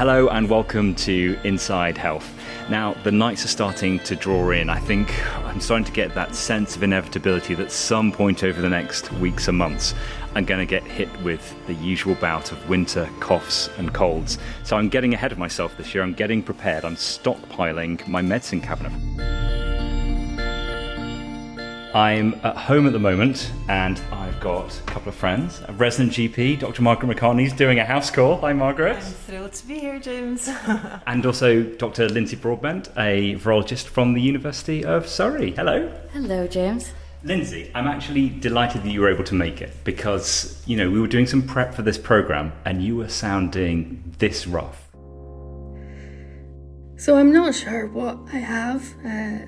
Hello and welcome to Inside Health. Now, the nights are starting to draw in. I think I'm starting to get that sense of inevitability that some point over the next weeks and months, I'm going to get hit with the usual bout of winter coughs and colds. So I'm getting ahead of myself this year. I'm getting prepared. I'm stockpiling my medicine cabinet. I'm at home at the moment and I've got a couple of friends. A resident GP, Dr. Margaret McCartney's doing a house call. Hi, Margaret. I'm thrilled to be here, James. And also Dr. Lindsay Broadbent, a virologist from the University of Surrey. Hello. Hello, James. Lindsay, I'm actually delighted that you were able to make it because, we were doing some prep for this programme and you were sounding this rough. So I'm not sure what I have.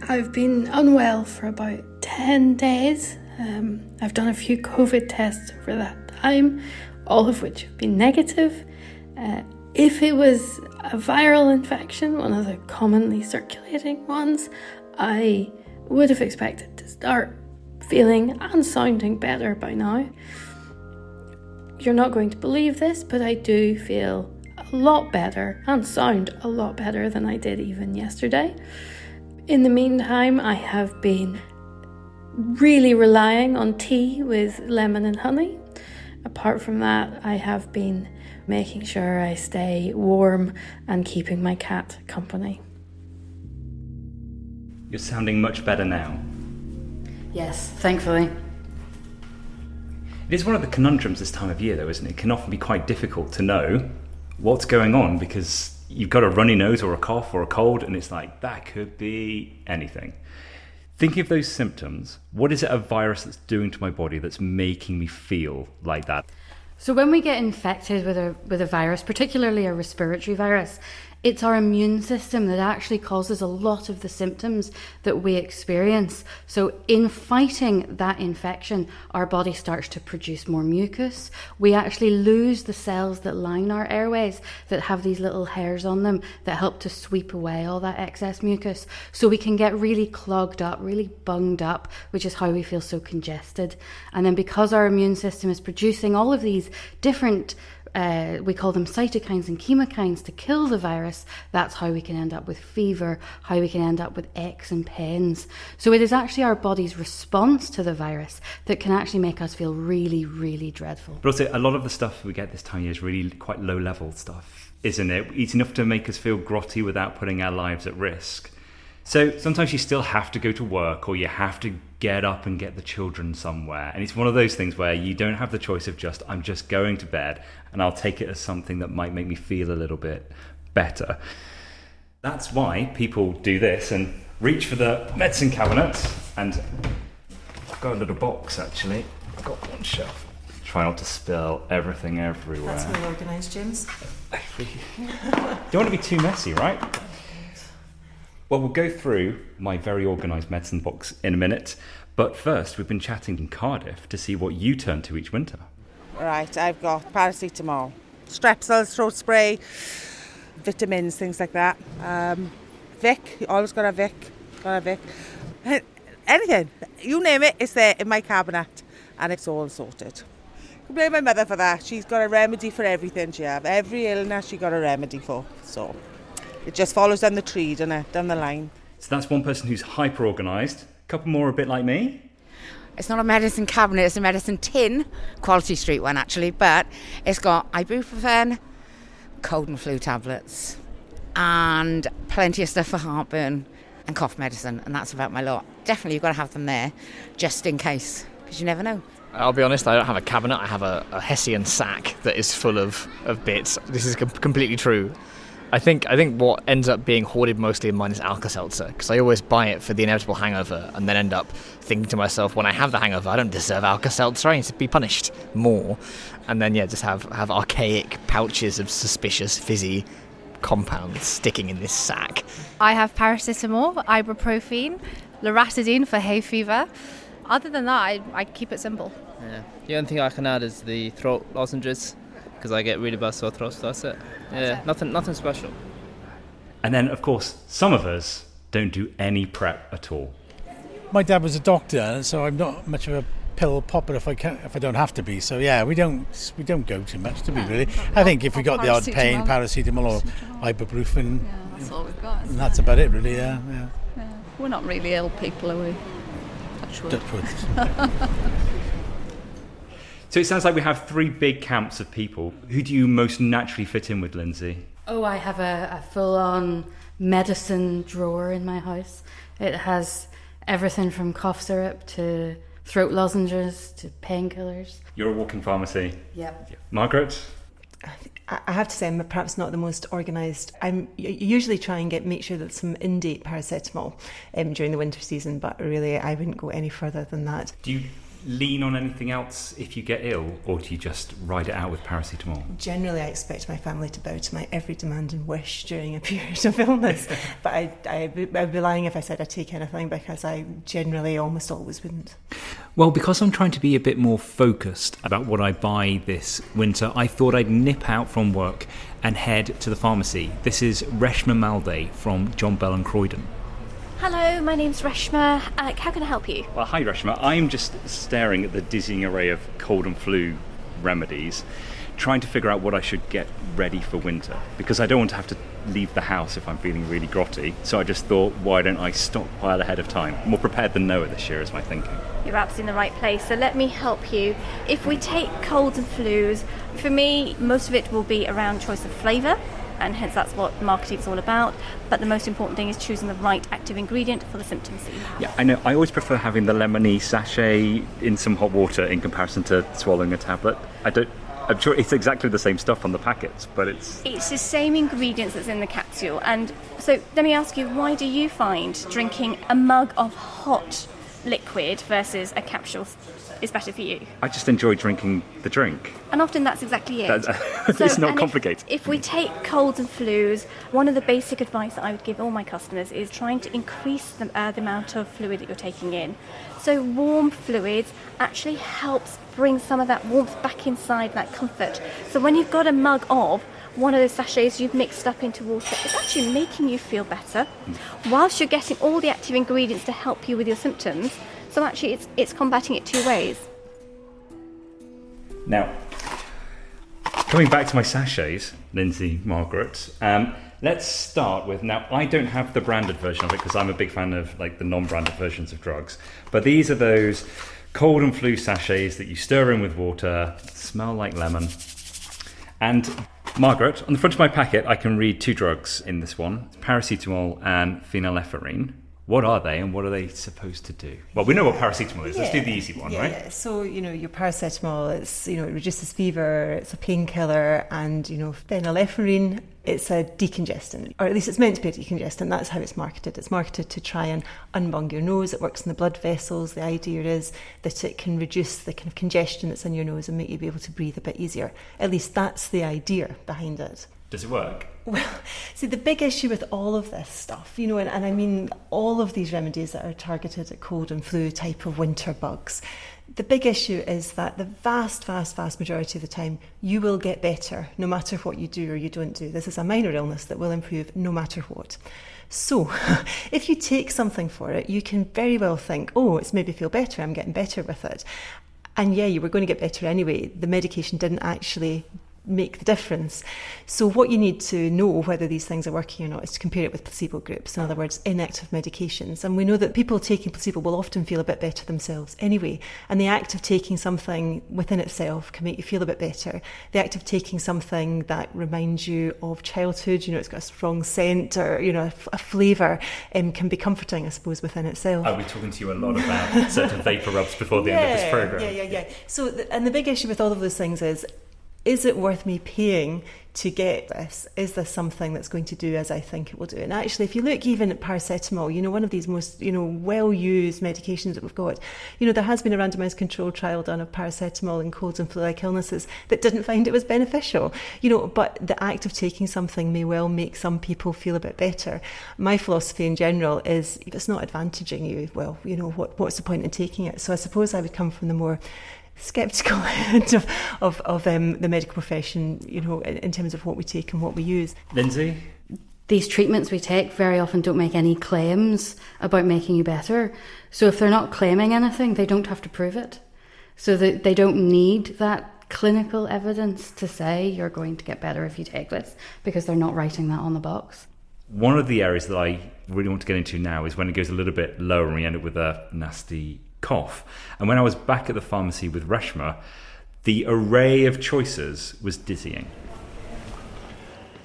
I've been unwell for about 10 days. I've done a few COVID tests over that time, all of which have been negative. If it was a viral infection, one of the commonly circulating ones, I would have expected to start feeling and sounding better by now. You're not going to believe this, but I do feel a lot better and sound a lot better than I did even yesterday. In the meantime, I have been really relying on tea with lemon and honey. Apart from that, I have been making sure I stay warm and keeping my cat company. You're sounding much better now. Yes, thankfully. It is one of the conundrums this time of year, though, isn't it? It can often be quite difficult to know what's going on because you've got a runny nose or a cough or a cold and it's like, that could be anything. Thinking of those symptoms, what is it a virus that's doing to my body that's making me feel like that? So when we get infected with a virus, particularly a respiratory virus, it's our immune system that actually causes a lot of the symptoms that we experience. So in fighting that infection, our body starts to produce more mucus. We actually lose the cells that line our airways that have these little hairs on them that help to sweep away all that excess mucus. So we can get really clogged up, really bunged up, which is how we feel so congested. And then because our immune system is producing all of these different we call them cytokines and chemokines to kill the virus, that's how we can end up with fever, how we can end up with aches and pains. So it is actually our body's response to the virus that can actually make us feel really, really dreadful. But also, a lot of the stuff we get this time of year is really quite low-level stuff, isn't it? It's enough to make us feel grotty without putting our lives at risk. So sometimes you still have to go to work or you have to get up and get the children somewhere. And it's one of those things where you don't have the choice of I'm just going to bed and I'll take it as something that might make me feel a little bit better. That's why people do this and reach for the medicine cabinet. And I've got a little box actually. I've got one shelf. Try not to spill everything everywhere. That's well organised, James. Don't want to be too messy, right? Well, we'll go through my very organised medicine box in a minute, but first we've been chatting in Cardiff to see what you turn to each winter. Right, I've got paracetamol, strepsils, throat spray, vitamins, things like that. Vic, you always got a Vic. Anything, you name it, it's there in my cabinet and it's all sorted. I blame my mother for that. She's got a remedy for everything she have. Every illness she got a remedy for, so it just follows down the tree, doesn't it? Down the line. So that's one person who's hyper-organised. A couple more a bit like me. It's not a medicine cabinet, it's a medicine tin, Quality Street one actually, but it's got ibuprofen, cold and flu tablets, and plenty of stuff for heartburn and cough medicine, and that's about my lot. Definitely you've got to have them there, just in case, because you never know. I'll be honest, I don't have a cabinet, I have a Hessian sack that is full of bits. This is completely true. I think what ends up being hoarded mostly in mine is Alka-Seltzer, because I always buy it for the inevitable hangover and then end up thinking to myself, when I have the hangover, I don't deserve Alka-Seltzer, I need to be punished more. And then, just have archaic pouches of suspicious fizzy compounds sticking in this sack. I have paracetamol, ibuprofen, loratadine for hay fever. Other than that, I keep it simple. Yeah. The only thing I can add is the throat lozenges, because I get really bad sore throat, so that's it. Yeah, nothing special. And then, of course, some of us don't do any prep at all. My dad was a doctor, so I'm not much of a pill popper if I don't have to be. So yeah, we don't go too much to be really. I think if we got the odd pain, paracetamol or ibuprofen, that's all we've got. And that's about it really. Yeah. We're not really ill people, are we? Touch wood. So it sounds like we have three big camps of people. Who do you most naturally fit in with, Lindsay? Oh, I have a full-on medicine drawer in my house. It has everything from cough syrup to throat lozenges to painkillers. You're a walking pharmacy. Yep. Margaret? I have to say I'm perhaps not the most organised. I usually try and make sure that some in-date paracetamol during the winter season, but really I wouldn't go any further than that. Do you lean on anything else if you get ill, or do you just ride it out with paracetamol? Generally, I expect my family to bow to my every demand and wish during a period of illness, but I'd be lying if I said I'd take anything, because I generally almost always wouldn't. Well, because I'm trying to be a bit more focused about what I buy this winter, I thought I'd nip out from work and head to the pharmacy. This is Reshma Malde from John Bell and Croydon. Hello, my name's Reshma. How can I help you? Well, hi Reshma. I'm just staring at the dizzying array of cold and flu remedies, trying to figure out what I should get ready for winter, because I don't want to have to leave the house if I'm feeling really grotty. So I just thought, why don't I stockpile ahead of time? More prepared than Noah this year is my thinking. You're absolutely in the right place, so let me help you. If we take colds and flus, for me, most of it will be around choice of flavour, and hence that's what marketing is all about. But the most important thing is choosing the right active ingredient for the symptoms that you have. Yeah, I know. I always prefer having the lemony sachet in some hot water in comparison to swallowing a tablet. I'm sure it's exactly the same stuff on the packets, but it's the same ingredients that's in the capsule. And so let me ask you, why do you find drinking a mug of hot liquid versus a capsule is better for you? I just enjoy drinking the drink. And often that's exactly it. It's not complicated. If we take colds and flus, one of the basic advice that I would give all my customers is trying to increase the amount of fluid that you're taking in. So warm fluids actually helps bring some of that warmth back inside, that comfort. So when you've got a mug of one of those sachets you've mixed up into water, it's actually making you feel better, whilst you're getting all the active ingredients to help you with your symptoms. So actually it's combating it two ways. Now, coming back to my sachets, Lindsay, Margaret, let's start with, now I don't have the branded version of it because I'm a big fan of like the non-branded versions of drugs, but these are those cold and flu sachets that you stir in with water, smell like lemon. And Margaret, on the front of my packet I can read two drugs in this one, paracetamol and phenylephrine. What are they and what are they supposed to do? Well, we know what paracetamol is. Let's do the easy one, right? Yeah. So, your paracetamol, it's, it reduces fever, it's a painkiller, and, phenylephrine, it's a decongestant, or at least it's meant to be a decongestant. That's how it's marketed. It's marketed to try and unbung your nose. It works in the blood vessels. The idea is that it can reduce the kind of congestion that's in your nose and make you be able to breathe a bit easier. At least that's the idea behind it. Does it work? Well, see, the big issue with all of this stuff, and I mean all of these remedies that are targeted at cold and flu type of winter bugs, the big issue is that the vast majority of the time you will get better no matter what you do or you don't do. This is a minor illness that will improve no matter what. So if you take something for it, you can very well think, oh, it's made me feel better, I'm getting better with it. And yeah, you were going to get better anyway. The medication didn't actually make the difference. So what you need to know whether these things are working or not is to compare it with placebo groups, in other words, inactive medications. And we know that people taking placebo will often feel a bit better themselves anyway. And the act of taking something within itself can make you feel a bit better. The act of taking something that reminds you of childhood, it's got a strong scent or, a flavour, can be comforting, I suppose, within itself. I'll be talking to you a lot about certain vapour rubs before the end of this programme. Yeah. So, and the big issue with all of those things is it worth me paying to get this? Is this something that's going to do as I think it will do? And actually, if you look even at paracetamol, one of these most, well-used medications that we've got, there has been a randomised controlled trial done of paracetamol in colds and flu-like illnesses that didn't find it was beneficial, but the act of taking something may well make some people feel a bit better. My philosophy in general is if it's not advantaging you, well, what's the point in taking it? So I suppose I would come from the more sceptical end of the medical profession, in terms of what we take and what we use. Lindsay? These treatments we take very often don't make any claims about making you better. So if they're not claiming anything, they don't have to prove it. so that they don't need that clinical evidence to say you're going to get better if you take this, because they're not writing that on the box. One of the areas that I really want to get into now is when it goes a little bit lower and we end up with a nasty cough. And when I was back at the pharmacy with Reshma, the array of choices was dizzying.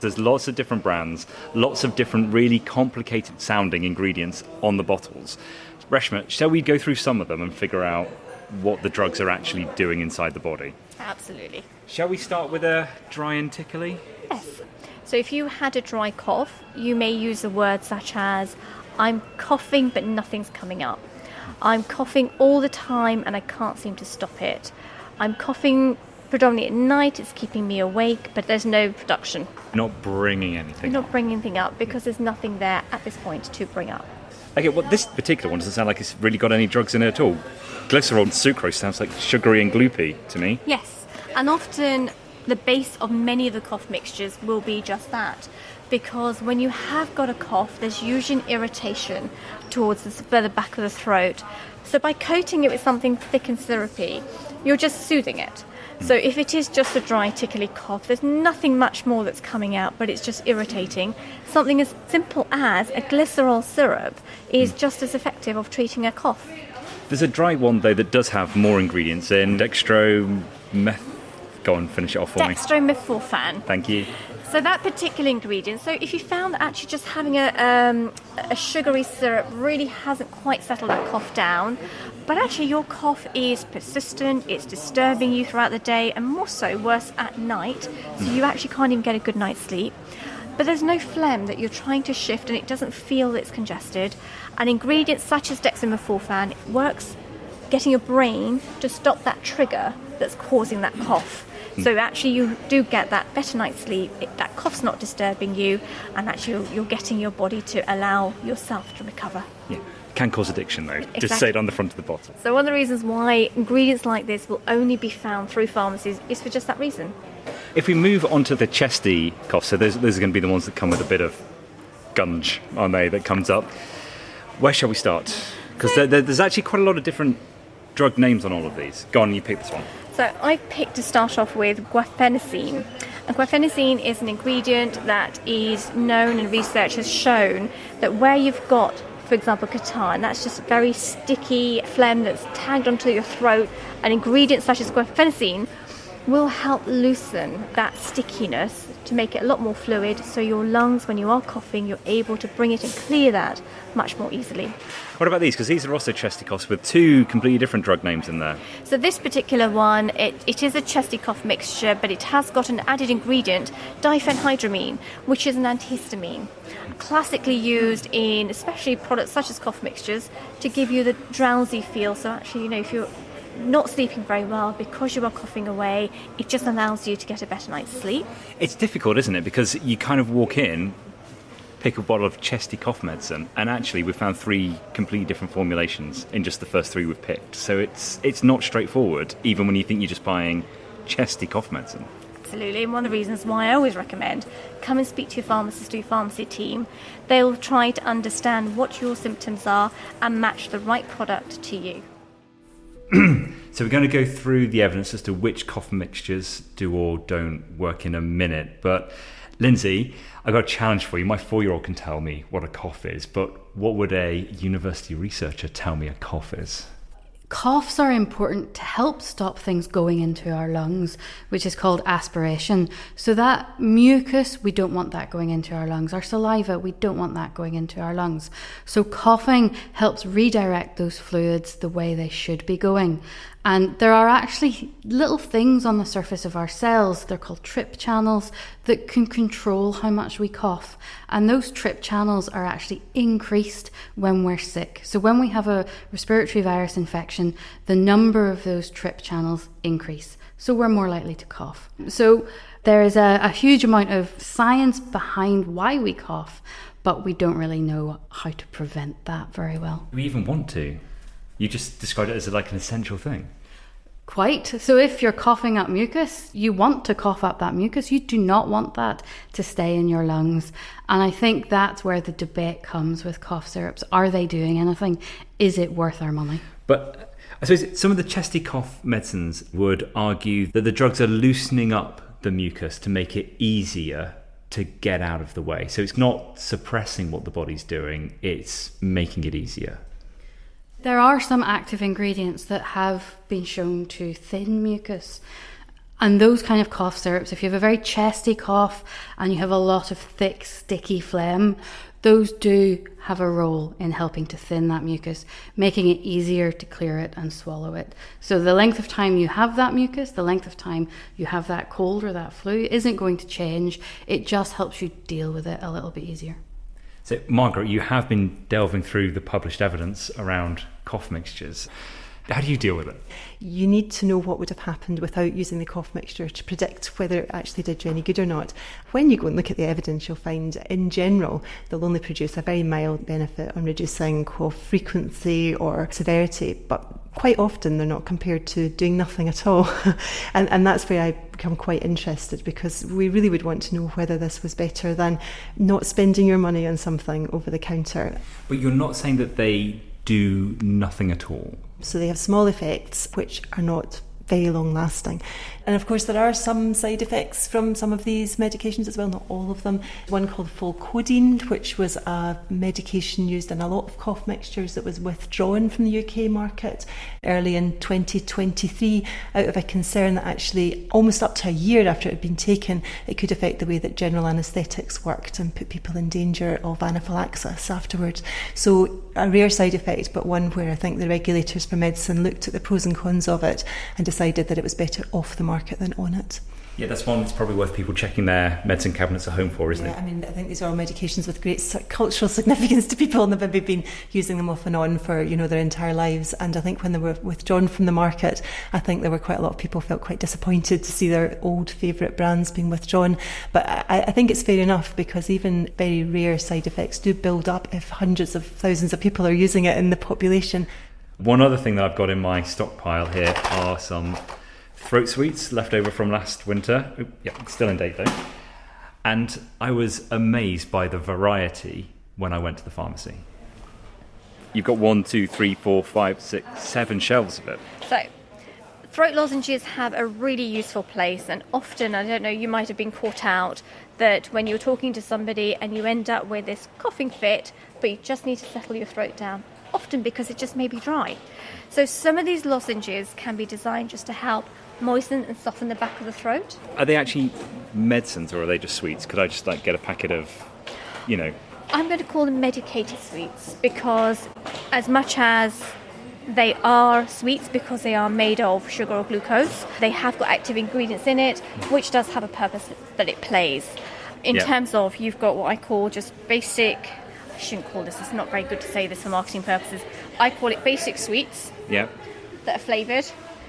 There's lots of different brands, lots of different really complicated sounding ingredients on the bottles. Reshma, shall we go through some of them and figure out what the drugs are actually doing inside the body? Absolutely. Shall we start with a dry and tickly? Yes. So if you had a dry cough, you may use a word such as, I'm coughing but nothing's coming up. I'm coughing all the time and I can't seem to stop it. I'm coughing predominantly at night, it's keeping me awake, but there's no production. Not bringing anything You're not bringing anything up because there's nothing there at this point to bring up. Okay, well, this particular one doesn't sound like it's really got any drugs in it at all. Glycerol and sucrose sounds like sugary and gloopy to me. Yes, and often the base of many of the cough mixtures will be just that. Because when you have got a cough, there's usually an irritation towards the further back of the throat. So by coating it with something thick and syrupy, you're just soothing it. So if it is just a dry, tickly cough, there's nothing much more that's coming out, but it's just irritating. Something as simple as a glycerol syrup is just as effective of treating a cough. There's a dry one, though, that does have more ingredients in. Go on, finish it off for me. Dextromethorphan. Thank you. So that particular ingredient, so if you found that actually just having a sugary syrup really hasn't quite settled that cough down, but actually your cough is persistent, it's disturbing you throughout the day, and more so, worse at night, so you actually can't even get a good night's sleep. But there's no phlegm that you're trying to shift and it doesn't feel that it's congested. And ingredients such as dextromethorphan works getting your brain to stop that trigger that's causing that cough. So actually you do get that better night's sleep, that cough's not disturbing you, and actually you're getting your body to allow yourself to recover. Yeah, can cause addiction though. Exactly. Just say it on the front of the bottle. So one of the reasons why ingredients like this will only be found through pharmacies is for just that reason. If we move on to the chesty cough, so those are going to be the ones that come with a bit of gunge, aren't they, that comes up. Where shall we start? Because there's actually quite a lot of different drug names on all of these. Go on, you pick this one. So I picked to start off with guaifenesin. And guaifenesin is an ingredient that is known and research has shown that where you've got, for example, catarrh, and that's just very sticky phlegm that's tagged onto your throat, an ingredient such as guaifenesin will help loosen that stickiness to make it a lot more fluid, so your lungs, when you are coughing, you're able to bring it and clear that much more easily. What about these? Because these are also chesty coughs with two completely different drug names in there. So this particular one, it is a chesty cough mixture, but it has got an added ingredient, diphenhydramine, which is an antihistamine, classically used in especially products such as cough mixtures to give you the drowsy feel. So actually, if you're not sleeping very well because you are coughing away, it just allows you to get a better night's sleep. It's difficult, isn't it? Because you kind of walk in, pick a bottle of chesty cough medicine, and actually we've found 3 completely different formulations in just the first 3 we've picked. So it's not straightforward, even when you think you're just buying chesty cough medicine. Absolutely, and one of the reasons why I always recommend come and speak to your pharmacist or your pharmacy team. They'll try to understand what your symptoms are and match the right product to you. So we're going to go through the evidence as to which cough mixtures do or don't work in a minute. But Lindsay, I've got a challenge for you. My 4-year-old can tell me what a cough is, but what would a university researcher tell me a cough is? Coughs are important to help stop things going into our lungs, which is called aspiration. So that mucus, we don't want that going into our lungs. Our saliva, we don't want that going into our lungs. So coughing helps redirect those fluids the way they should be going. And there are actually little things on the surface of our cells, they're called trip channels, that can control how much we cough. And those trip channels are actually increased when we're sick. So when we have a respiratory virus infection, the number of those trip channels increase. So we're more likely to cough. So there is a huge amount of science behind why we cough, but we don't really know how to prevent that very well. Do we even want to? You just described it as like an essential thing. Quite. So if you're coughing up mucus, you want to cough up that mucus. You do not want that to stay in your lungs. And I think that's where the debate comes with cough syrups. Are they doing anything? Is it worth our money? But I suppose some of the chesty cough medicines would argue that the drugs are loosening up the mucus to make it easier to get out of the way. So it's not suppressing what the body's doing, it's making it easier. There are some active ingredients that have been shown to thin mucus. And those kind of cough syrups, if you have a very chesty cough and you have a lot of thick, sticky phlegm, those do have a role in helping to thin that mucus, making it easier to clear it and swallow it. So the length of time you have that mucus, the length of time you have that cold or that flu isn't going to change. It just helps you deal with it a little bit easier. So, Margaret, you have been delving through the published evidence around cough mixtures. How do you deal with it? You need to know what would have happened without using the cough mixture to predict whether it actually did you any good or not. When you go and look at the evidence, you'll find in general they'll only produce a very mild benefit on reducing cough frequency or severity, but quite often they're not compared to doing nothing at all. and that's where I become quite interested, because we really would want to know whether this was better than not spending your money on something over the counter. But you're not saying that they do nothing at all? So they have small effects which are not very long lasting. And of course there are some side effects from some of these medications as well, not all of them. One called Fulcodine, which was a medication used in a lot of cough mixtures that was withdrawn from the UK market early in 2023 out of a concern that actually almost up to a year after it had been taken, it could affect the way that general anaesthetics worked and put people in danger of anaphylaxis afterwards. So a rare side effect, but one where I think the regulators for medicine looked at the pros and cons of it and decided that it was better off the market than on it. Yeah, that's one that's probably worth people checking their medicine cabinets at home for, isn't it? I mean, I think these are all medications with great cultural significance to people, and they've maybe been using them off and on for, their entire lives. And I think when they were withdrawn from the market, I think there were quite a lot of people felt quite disappointed to see their old favourite brands being withdrawn. But I think it's fair enough, because even very rare side effects do build up if hundreds of thousands of people are using it in the population. One other thing that I've got in my stockpile here are some throat sweets left over from last winter. Still in date though. And I was amazed by the variety when I went to the pharmacy. You've got 1, 2, 3, 4, 5, 6, 7 shelves of it. So, throat lozenges have a really useful place, and often, I don't know, you might have been caught out that when you're talking to somebody and you end up with this coughing fit, but you just need to settle your throat down, often because it just may be dry. So some of these lozenges can be designed just to help moisten and soften the back of the throat. Are they actually medicines, or are they just sweets? Could I just get a packet of, I'm going to call them medicated sweets, because as much as they are sweets because they are made of sugar or glucose, they have got active ingredients in it, which does have a purpose that it plays. In terms of, you've got what I call just basic, I shouldn't call this, it's not very good to say this for marketing purposes, I call it basic sweets that are flavoured,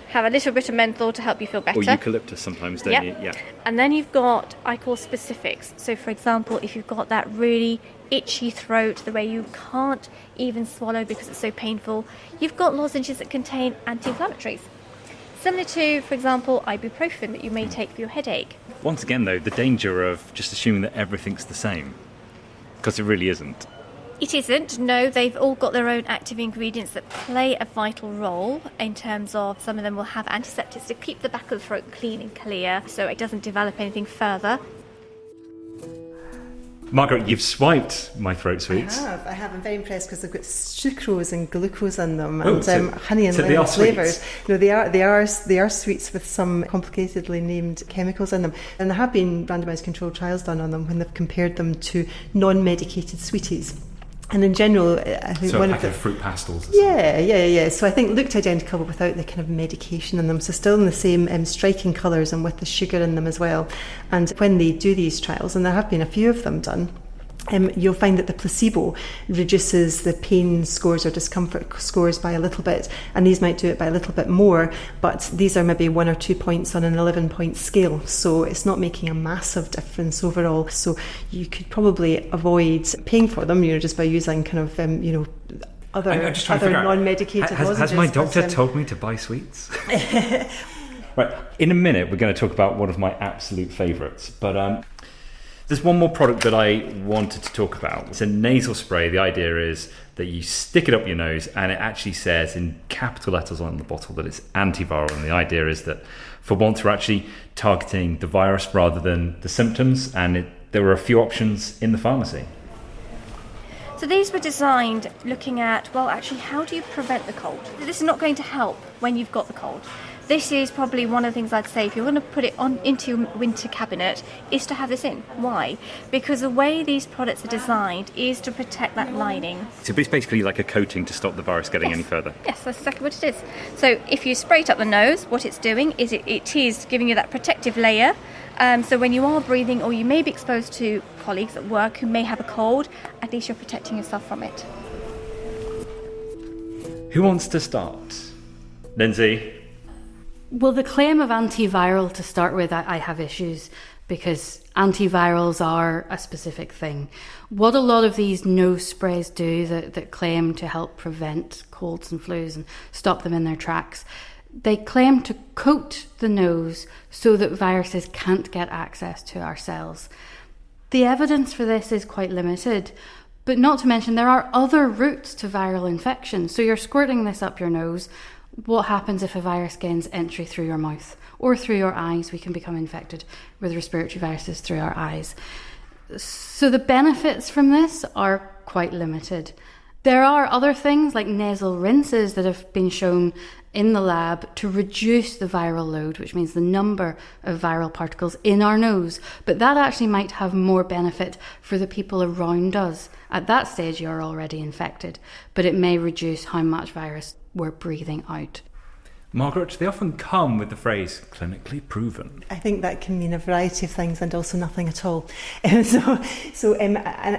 have a little bit of menthol to help you feel better. Or eucalyptus sometimes, don't you? Yeah. And then you've got, I call specifics. So for example, if you've got that really itchy throat, the way you can't even swallow because it's so painful, you've got lozenges that contain anti-inflammatories. Similar to, for example, ibuprofen that you may take for your headache. Once again though, the danger of just assuming that everything's the same, because it really isn't. It isn't, no, they've all got their own active ingredients that play a vital role in terms of, some of them will have antiseptics to keep the back of the throat clean and clear so it doesn't develop anything further. Margaret, you've swiped my throat sweets. I have. I'm very impressed because they've got sucrose and glucose in them, and honey and lemon flavours. Sweets. No, they are sweets with some complicatedly named chemicals in them. And there have been randomised controlled trials done on them when they've compared them to non-medicated sweeties. And in general, I think one of the fruit pastels. Yeah. So I think looked identical, but without the kind of medication in them. So still in the same striking colours and with the sugar in them as well. And when they do these trials, and there have been a few of them done, you'll find that the placebo reduces the pain scores or discomfort scores by a little bit, and these might do it by a little bit more, but these are maybe 1 or 2 points on an 11-point scale, so it's not making a massive difference overall. So you could probably avoid paying for them, just by using kind of other non-medicated lozenges. Has my doctor told me to buy sweets? Right, in a minute we're going to talk about one of my absolute favourites, but There's one more product that I wanted to talk about. It's a nasal spray. The idea is that you stick it up your nose and it actually says in capital letters on the bottle that it's antiviral. And the idea is that for once we're actually targeting the virus rather than the symptoms. And there were a few options in the pharmacy. So these were designed looking at, well, actually, how do you prevent the cold? This is not going to help when you've got the cold. This is probably one of the things I'd say if you're going to put it on into your winter cabinet is to have this in. Why? Because the way these products are designed is to protect that lining. So it's basically like a coating to stop the virus getting any further. Yes, that's exactly what it is. So if you spray it up the nose, what it's doing is it is giving you that protective layer. So when you are breathing or you may be exposed to colleagues at work who may have a cold, at least you're protecting yourself from it. Who wants to start? Lindsay? Well, the claim of antiviral to start with, I have issues because antivirals are a specific thing. What a lot of these nose sprays do that claim to help prevent colds and flus and stop them in their tracks, they claim to coat the nose so that viruses can't get access to our cells. The evidence for this is quite limited, but not to mention there are other routes to viral infection. So you're squirting this up your nose. What happens if a virus gains entry through your mouth or through your eyes? We can become infected with respiratory viruses through our eyes. So the benefits from this are quite limited. There are other things like nasal rinses that have been shown in the lab to reduce the viral load, which means the number of viral particles in our nose. But that actually might have more benefit for the people around us. At that stage, you're already infected, but it may reduce how much virus we're breathing out. Margaret, they often come with the phrase clinically proven. I think that can mean a variety of things and also nothing at all. And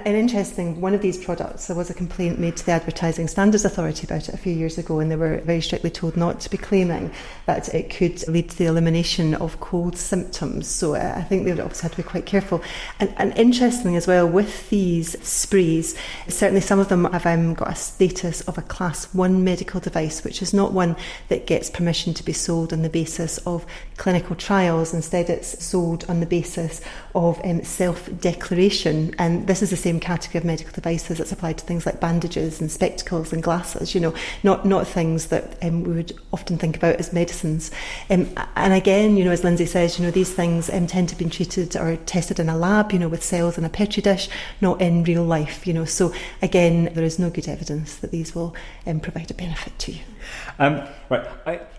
interesting, one of these products, there was a complaint made to the Advertising Standards Authority about it a few years ago, and they were very strictly told not to be claiming that it could lead to the elimination of cold symptoms. So I think they would obviously have to be quite careful. And interesting as well, with these sprays, certainly some of them have got a status of a Class 1 medical device, which is not one that gets permission to be sold on the basis of clinical trials. Instead, it's sold on the basis of self-declaration. And this is the same category of medical devices that's applied to things like bandages and spectacles and glasses, not things that we would often think about as medicines. And again, as Lindsay says, these things tend to be treated or tested in a lab, with cells in a petri dish, not in real life, So again, there is no good evidence that these will provide a benefit to you.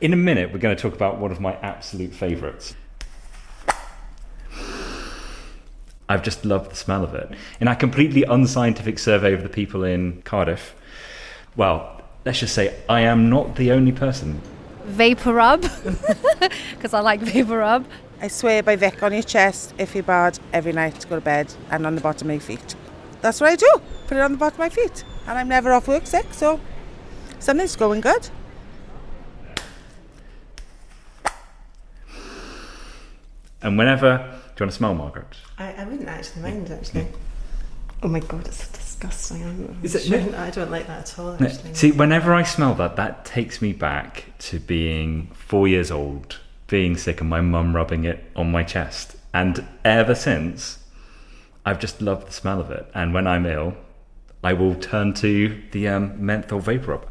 In a minute, we're going to talk about one of my absolute favourites. I've just loved the smell of it. In our completely unscientific survey of the people in Cardiff, well, let's just say I am not the only person. Vapor rub, because I like vapor rub. I swear by Vic on your chest if you're bad every night to go to bed and on the bottom of your feet. That's what I do. Put it on the bottom of my feet. And I'm never off work sick, so something's going good. And whenever... Do you want to smell, Margaret? I wouldn't actually mind, actually. Oh my God, it's so disgusting. I don't like that at all, actually. No. See, whenever I smell that takes me back to being 4 years old, being sick and my mum rubbing it on my chest. And ever since, I've just loved the smell of it. And when I'm ill, I will turn to the menthol vapor rub.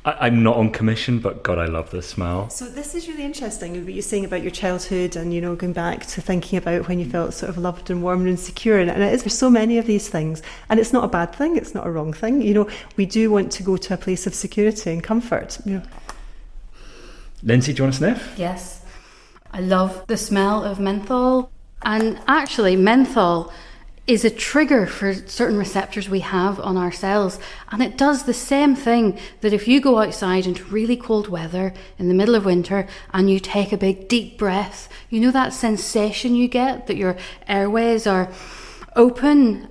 I'm not on commission, but God, I love the smell. So this is really interesting, what you're saying about your childhood and, going back to thinking about when you felt sort of loved and warm and secure. And it is for so many of these things. And it's not a bad thing. It's not a wrong thing. We do want to go to a place of security and comfort. Lindsay, do you want to sniff? Yes. I love the smell of menthol. And actually, menthol is a trigger for certain receptors we have on our cells. And it does the same thing that if you go outside into really cold weather in the middle of winter and you take a big deep breath, that sensation you get that your airways are open.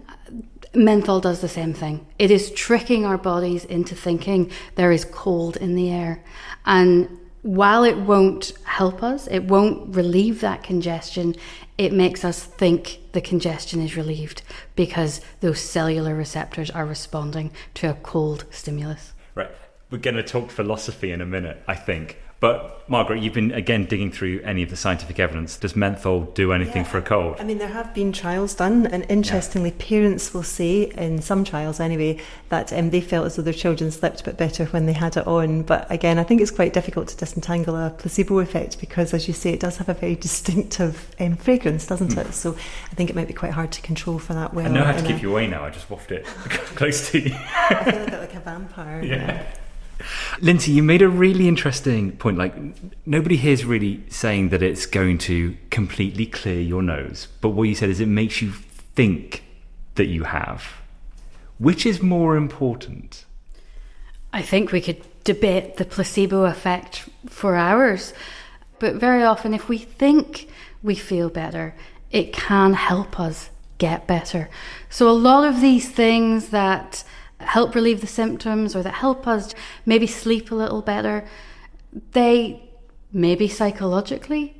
Menthol does the same thing. It is tricking our bodies into thinking there is cold in the air. And while it won't help us, it won't relieve that congestion, it makes us think the congestion is relieved because those cellular receptors are responding to a cold stimulus. Right. We're going to talk philosophy in a minute, I think. But Margaret, you've been again digging through any of the scientific evidence. Does menthol do anything for a cold? I mean, there have been trials done, and interestingly, parents will say, in some trials anyway, that they felt as though their children slept a bit better when they had it on. But again, I think it's quite difficult to disentangle a placebo effect because, as you say, it does have a very distinctive fragrance, doesn't it? So I think it might be quite hard to control for that well. I know how to keep you away now. I just waft it close to you. I feel a bit like a vampire. Yeah. Lindsay, you made a really interesting point. Like, nobody here is really saying that it's going to completely clear your nose, but what you said is it makes you think that you have. Which is more important? I think we could debate the placebo effect for hours, but very often if we think we feel better, it can help us get better. So a lot of these things that help relieve the symptoms or that help us maybe sleep a little better, they maybe psychologically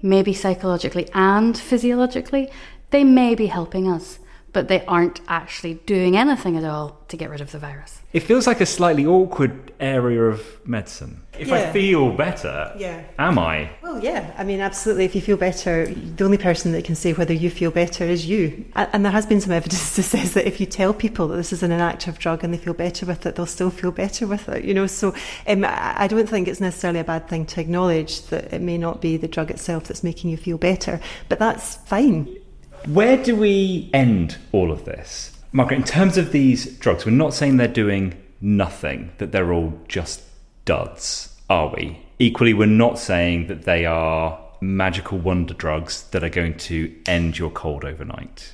and physiologically, they may be helping us, but they aren't actually doing anything at all to get rid of the virus. It feels like a slightly awkward area of medicine. If I feel better, am I? Well, yeah. I mean, absolutely. If you feel better, the only person that can say whether you feel better is you. And there has been some evidence that says that if you tell people that this is an inactive drug and they feel better with it, they'll still feel better with it. You know, so I don't think it's necessarily a bad thing to acknowledge that it may not be the drug itself that's making you feel better, but that's fine. Where do we end all of this? Margaret, in terms of these drugs, we're not saying they're doing nothing, that they're all just duds, are we? Equally, we're not saying that they are magical wonder drugs that are going to end your cold overnight.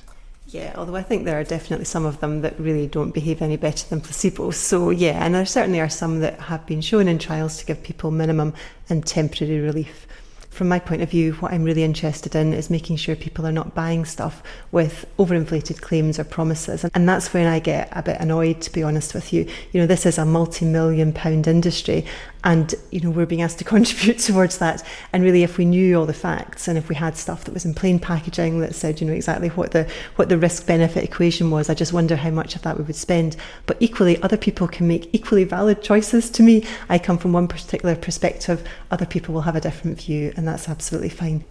Yeah, although I think there are definitely some of them that really don't behave any better than placebo. So yeah, and there certainly are some that have been shown in trials to give people minimum and temporary relief. From my point of view, what I'm really interested in is making sure people are not buying stuff with overinflated claims or promises. And that's when I get a bit annoyed, to be honest with you. You know, this is a multi-million-pound industry and, you know, we're being asked to contribute towards that. And really, if we knew all the facts and if we had stuff that was in plain packaging that said, you know, exactly what the risk-benefit equation was, I just wonder how much of that we would spend. But equally, other people can make equally valid choices to me. I come from one particular perspective, other people will have a different view, and that's absolutely fine.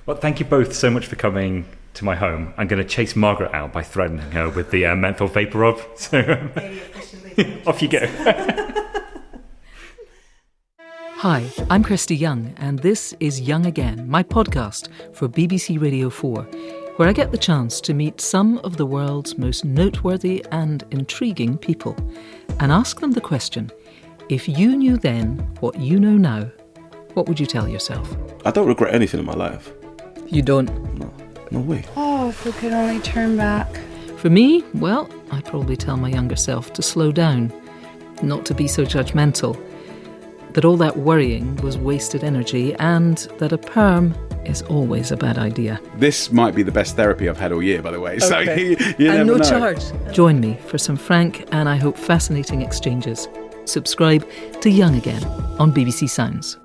Well, thank you both so much for coming to my home. I'm going to chase Margaret out by threatening her with the menthol vapor rub. So off you go. Hi, I'm Kirsty Young, and this is Young Again, my podcast for BBC Radio 4, where I get the chance to meet some of the world's most noteworthy and intriguing people and ask them the question, if you knew then what you know now, what would you tell yourself? I don't regret anything in my life. You don't? No way. Oh, if we could only turn back. For me, well, I'd probably tell my younger self to slow down, not to be so judgmental, that all that worrying was wasted energy and that a perm is always a bad idea. This might be the best therapy I've had all year, by the way. So Okay. you never and no know. charge. Join me for some frank and I hope fascinating exchanges. Subscribe to Young Again on BBC Sounds.